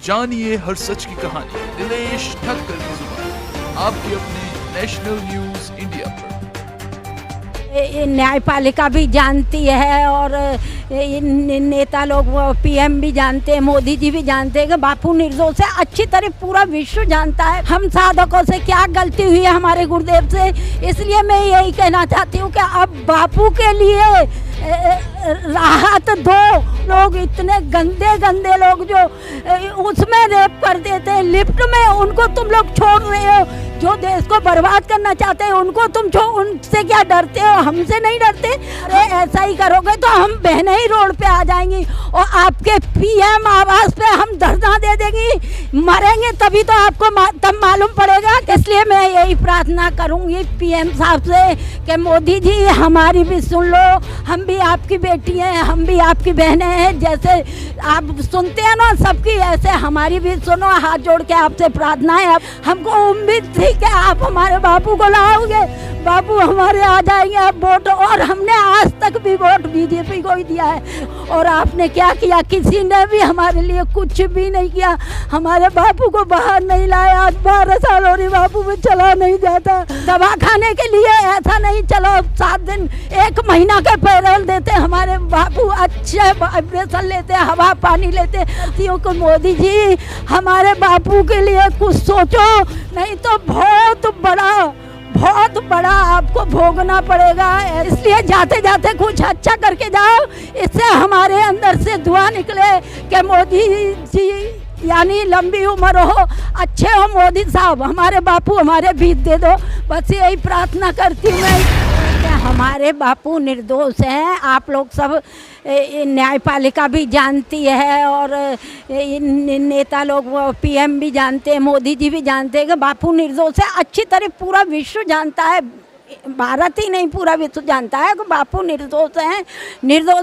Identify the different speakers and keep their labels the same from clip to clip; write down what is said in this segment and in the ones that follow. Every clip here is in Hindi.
Speaker 1: जानिए हर सच की कहानी दिनेश ठक्कर की जुबान आपके अपने नेशनल न्यूज इंडिया पर।
Speaker 2: न्यायपालिका भी जानती है और नेता लोग पीएम भी जानते हैं, मोदी जी भी जानते हैं कि बापू निर्दोष है। अच्छी तरह पूरा विश्व जानता है हम साधकों से क्या गलती हुई है हमारे गुरुदेव से। इसलिए मैं यही कहना चाहती हूँ कि अब बापू के लिए राहत दो। लोग इतने गंदे गंदे लोग जो उसमें रेप कर देते हैं लिफ्ट में, उनको तुम लोग छोड़ रहे हो। जो देश को बर्बाद करना चाहते हैं उनको तुम उनसे क्या डरते हो? हमसे नहीं डरते। अरे ऐसा ही करोगे तो हम बहनें ही रोड पे आ जाएंगी और आपके पीएम आवास पे हम धरना दे देंगी। मरेंगे तभी तो आपको तब मालूम पड़ेगा। इसलिए मैं यही प्रार्थना करूंगी पीएम साहब से कि मोदी जी हमारी भी सुन लो। हम भी आपकी बेटी हैं, हम भी आपकी बहनें हैं। जैसे आप सुनते हैं ना सबकी, ऐसे हमारी भी सुनो। हाथ जोड़ के आपसे प्रार्थना है। हमको उम्मीद थी कि आप हमारे बापू को लाओगे। बापू हमारे आ जाएंगे आप वोट। और हमने आज तक भी वोट बीजेपी को ही दिया है। और आपने क्या किया? किसी ने भी हमारे लिए कुछ भी नहीं किया। हमारे बापू को बाहर नहीं लाया। आज 12 साल हो रही बापू में चला नहीं जाता। दवा खाने के लिए ऐसा नहीं चलो 7 दिन 1 महीना के पैरोल देते हमारे बापू। अच्छे ऑपरेशन लेते, हवा पानी लेते। को मोदी जी हमारे बापू के लिए कुछ सोचो, नहीं तो बहुत बड़ा आपको भोगना पड़ेगा। इसलिए जाते जाते कुछ अच्छा करके जाओ। इससे हमारे अंदर से दुआ निकले कि मोदी जी यानी लंबी उम्र हो, अच्छे हो मोदी साहब। हमारे बापू हमारे बीत दे दो, बस यही प्रार्थना करती हूँ मैं। हमारे बापू निर्दोष हैं। आप लोग सब न्यायपालिका भी जानती है और नेता लोग पीएम भी जानते हैं, मोदी जी भी जानते हैं कि बापू निर्दोष है। अच्छी तरह पूरा विश्व जानता है, भारत ही नहीं पूरा विश्व जानता है कि बापू निर्दोष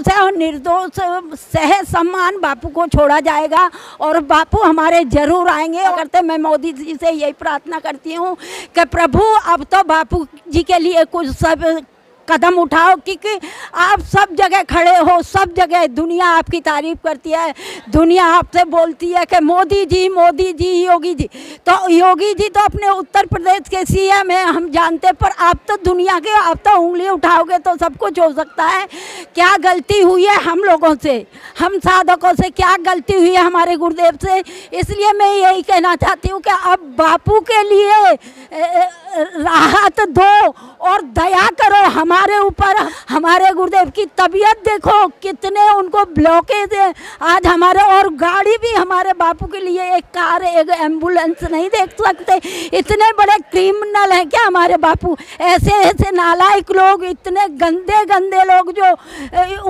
Speaker 2: है और निर्दोष सह सम्मान बापू को छोड़ा जाएगा और बापू हमारे जरूर आएंगे। करते मैं मोदी जी से यही प्रार्थना करती हूँ कि प्रभु अब तो बापू जी के लिए कुछ सब कदम उठाओ, क्योंकि आप सब जगह खड़े हो, सब जगह दुनिया आपकी तारीफ करती है। दुनिया आपसे बोलती है कि मोदी जी योगी जी। तो योगी जी तो अपने उत्तर प्रदेश के सीएम हैं, हम जानते। पर आप तो दुनिया के, आप तो उंगली उठाओगे तो सब कुछ हो सकता है। क्या गलती हुई है हम लोगों से, हम साधकों से क्या गलती हुई है हमारे गुरुदेव से? इसलिए मैं यही कहना चाहती हूँ कि अब बापू के लिए राहत दो और दया करो हमारे ऊपर। हमारे गुरुदेव की तबीयत देखो, कितने उनको ब्लॉकेज है आज हमारे। और गाड़ी भी हमारे बापू के लिए, एक कार एक एम्बुलेंस नहीं देख सकते। इतने बड़े क्रिमिनल हैं क्या हमारे बापू? ऐसे नालायक लोग, इतने गंदे गंदे लोग जो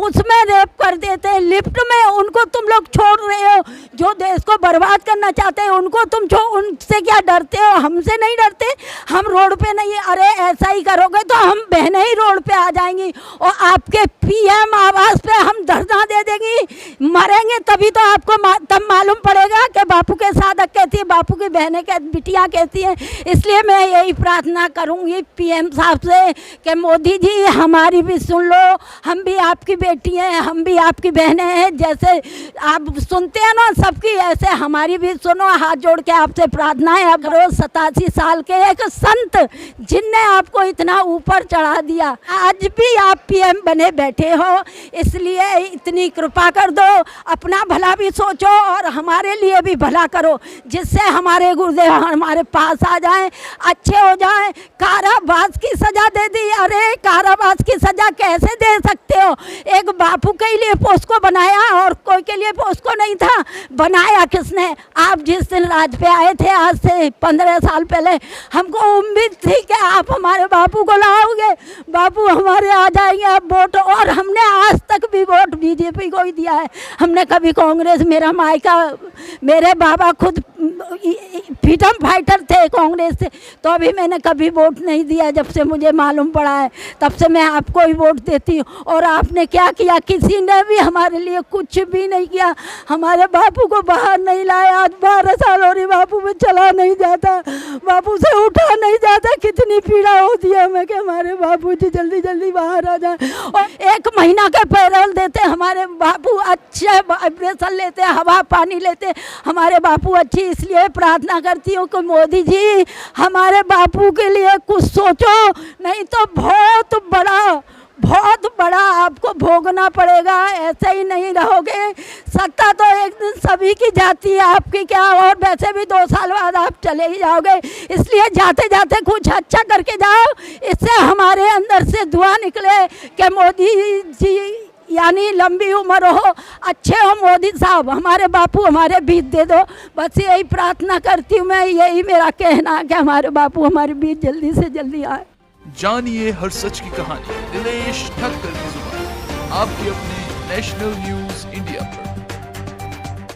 Speaker 2: उसमें रेप कर देते हैं लिफ्ट में, उनको तुम लोग छोड़ रहे हो। जो देश को बर्बाद करना चाहते हैं उनको तुम उनसे क्या डरते हो? हमसे नहीं डरते। हम रोड पे नहीं। अरे ऐसा ही करोगे तो हम बहनें ही रोड पे आ जाएंगी और आपके पीएम आवास पे हम धरना दे देंगी। मरेंगे तभी तो आपको तब मालूम पड़ेगा कि बापू के साधक कहती है, बापू की बहनें बिटियाँ कहती हैं। इसलिए मैं यही प्रार्थना करूंगी पीएम साहब से कि मोदी जी हमारी भी सुन लो। हम भी आपकी बेटी हैं, हम भी आपकी बहनें हैं। जैसे आप सुनते हैं ना सबकी, ऐसे हमारी भी सुनो। हाथ जोड़ के आपसे प्रार्थना है। अब 87 साल के एक संत जिनने आपको इतना ऊपर चढ़ा दिया, आज भी आप पीएम बने बैठे हो। इसलिए इतनी कृपा कर दो, अपना भला भी सोचो और हमारे लिए भी भला करो, जिससे हमारे गुरुदेव हमारे पास आ जाएं, अच्छे हो जाएं। कारावास की सजा दे दी। अरे कारावास की सजा कैसे दे सकते हो? एक बापू के लिए पोस्ट को बनाया और कोई के लिए पोस्ट को नहीं था। बनाया किसने? आप जिस दिन राज पे आए थे आज से 15 साल पहले, हमको उम्मीद थी कि आप हमारे बापू को लाओगे। बापू हमारे आ जाएंगे आप वोट। और हमने आज तक भी वोट बीजेपी को ही दिया है। हमने कभी कांग्रेस, मेरा मायका, मेरे बाबा खुद फ्रीडम फाइटर थे कांग्रेस से, तो अभी मैंने कभी वोट नहीं दिया। जब से मुझे मालूम पड़ा है तब से मैं आपको ही वोट देती हूँ। और आपने क्या किया? किसी ने भी हमारे लिए कुछ भी नहीं किया। हमारे बापू को बाहर नहीं लाया। आज 12 साल हो रही बापू में चला नहीं जाता, बापू से उठा नहीं जाता। कितनी पीड़ा होती है हमें कि हमारे बापू जी जल्दी जल्दी बाहर आ जाए। और 1 महीना के पैरोल देते हमारे बापू, अच्छे ऑपरेशन लेते, हवा पानी लेते। हमारे बापू अच्छी, इसलिए प्रार्थना करती हूँ कि मोदी जी हमारे बापू के लिए कुछ सोचो, नहीं तो बहुत बड़ा आपको भोगना पड़ेगा। ऐसे ही नहीं रहोगे, सत्ता तो एक दिन सभी की जाती है, आपकी क्या, और वैसे भी 2 साल बाद आप चले ही जाओगे, इसलिए जाते जाते कुछ अच्छा करके जाओ, इससे हमारे अंदर से दुआ निकले कि मोदी जी यानी लंबी उम्र हो, अच्छे हो मोदी साहब, हमारे बापू हमारे बीच दे दो, बस यही प्रार्थना करती हूँ मैं, यही मेरा कहना है कि हमारे बापू हमारे बीच जल्दी से जल्दी आए।
Speaker 1: जानिए हर सच की कहानी दिनेश ठक्कर की जुबान, आपके अपने नेशनल न्यूज इंडिया पर।